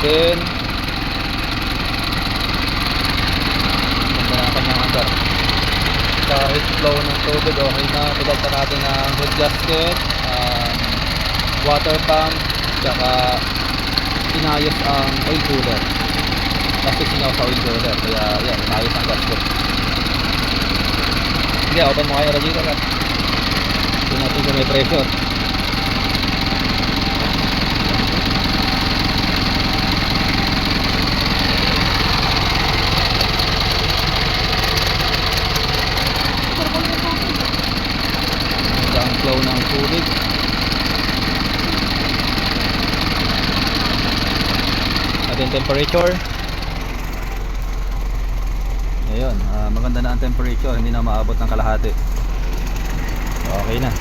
natin. Ganda na ang kanyang andar. Kahit flow ng tubig, okay na. Pinagtan natin ang head gasket, water pump, tsaka inayos ang oil cooler. Kasi singaw sa oil cooler, kaya yan, inayos ang gasket. Sige, open mo kayo radiator at tingnan natin kung may pressure. Ang flow ng tubig. Ating temperature. Ayun, maganda na ang temperature, hindi na maabot ng kalahati. Okay na.